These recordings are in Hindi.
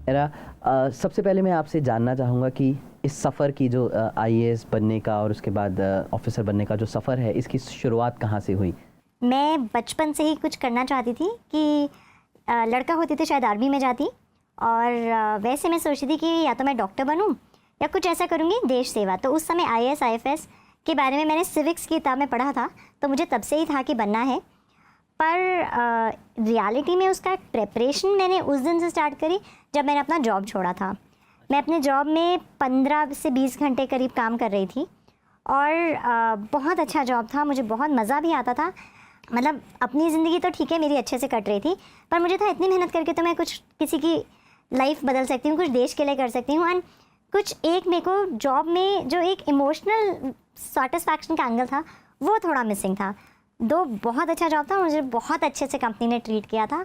मेरा सबसे पहले मैं आपसे जानना चाहूँगा कि इस सफ़र की जो आईएएस बनने का और उसके बाद ऑफिसर बनने का जो सफ़र है, इसकी शुरुआत कहाँ से हुई? मैं बचपन से ही कुछ करना चाहती थी कि लड़का होती तो शायद आर्मी में जाती, और वैसे मैं सोचती थी कि या तो मैं डॉक्टर बनूं या कुछ ऐसा करूंगी देश सेवा। तो उस समय आईएएस आईएफएस के बारे में मैंने सिविक्स की किताब में पढ़ा था, तो मुझे तब से ही था कि बनना है। पर रियलिटी में उसका प्रेपरेशन मैंने उस दिन से स्टार्ट करी जब मैंने अपना जॉब छोड़ा था। मैं अपने जॉब में 15 से 20 घंटे करीब काम कर रही थी, और बहुत अच्छा जॉब था, मुझे बहुत मज़ा भी आता था। मतलब अपनी ज़िंदगी तो ठीक है मेरी अच्छे से कट रही थी, पर मुझे था इतनी मेहनत करके तो मैं कुछ किसी की लाइफ बदल सकती हूँ, कुछ देश के लिए कर सकती हूँ। एंड कुछ एक मेरे को जॉब में जो एक इमोशनल सेटिस्फैक्शन का एंगल था वो थोड़ा मिसिंग था। दो बहुत अच्छा जॉब था, मुझे बहुत अच्छे से कंपनी ने ट्रीट किया था,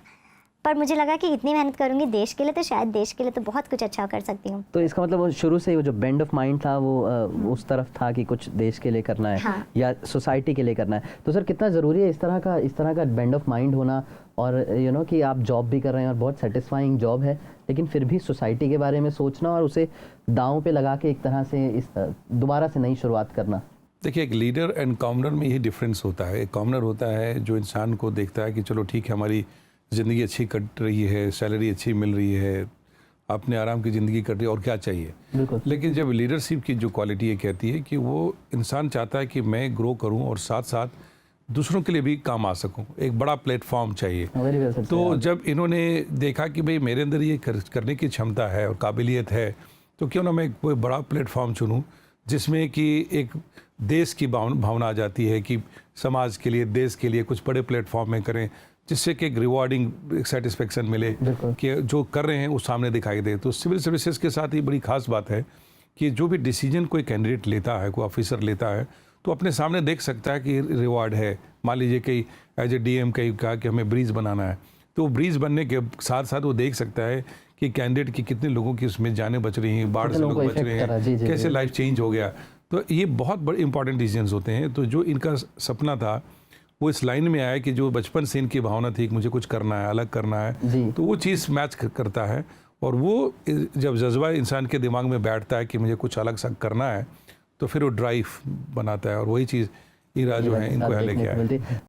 पर मुझे लगा कि इतनी मेहनत करूँगी देश के लिए तो शायद देश के लिए तो बहुत कुछ अच्छा कर सकती हूँ। तो इसका मतलब वो शुरू से ही वो जो बेंड ऑफ माइंड था वो उस तरफ था कि कुछ देश के लिए करना है। हाँ। या सोसाइटी के लिए करना है। तो सर कितना ज़रूरी है इस तरह का बेंड ऑफ माइंड होना, और कि आप जॉब भी कर रहे हैं और बहुत सेटिस्फाइंग जॉब है, लेकिन फिर भी सोसाइटी के बारे में सोचना और उसे दांव पे लगा के एक तरह से इस दोबारा से नई शुरुआत करना। देखिए, एक लीडर एंड कॉमनर में यही डिफरेंस होता है। एक कॉमनर होता है जो इंसान को देखता है कि चलो ठीक है, हमारी ज़िंदगी अच्छी कट रही है, सैलरी अच्छी मिल रही है, अपने आराम की ज़िंदगी कट रही है, और क्या चाहिए। बिल्कुल। लेकिन लेकिन जब लीडरशिप की जो क्वालिटी ये कहती है कि वो इंसान चाहता है कि मैं ग्रो करूं और साथ साथ दूसरों के लिए भी काम आ सकूं, एक बड़ा प्लेटफॉर्म चाहिए। तो जब इन्होंने देखा कि भाई मेरे अंदर ये करने की क्षमता है और काबिलियत है, तो क्यों ना मैं कोई बड़ा प्लेटफॉर्म चुनूं जिसमें कि एक देश की भावना आ जाती है कि समाज के लिए, देश के लिए कुछ बड़े प्लेटफॉर्म में करें, जिससे कि एक रिवार्डिंग सेटिस्फेक्शन मिले कि जो कर रहे हैं वो सामने दिखाई दे। तो सिविल सर्विसेज के साथ ही बड़ी खास बात है कि जो भी डिसीजन कोई कैंडिडेट लेता है, कोई ऑफिसर लेता है, तो अपने सामने देख सकता है कि रिवार्ड है। मान लीजिए कि एज ए डीएम कहा कि हमें ब्रिज बनाना है, तो ब्रिज बनने के साथ साथ वो देख सकता है कि कैंडिडेट की कितने लोगों की उसमें जानें बच रही हैं, बाढ़ से लोग बच रहे हैं, कैसे लाइफ चेंज हो गया। तो ये बहुत बड़े इंपॉर्टेंट डिसीजंस होते हैं। तो जो इनका सपना था वो इस लाइन में आया कि जो बचपन से इनकी भावना थी कि मुझे कुछ करना है, अलग करना है, तो वो चीज़ मैच करता है। और वो जब जज्बा इंसान के दिमाग में बैठता है कि मुझे कुछ अलग सा करना है, तो फिर वो ड्राइव बनाता है, और वही चीज़ ईरा जो है इनको लेके आए।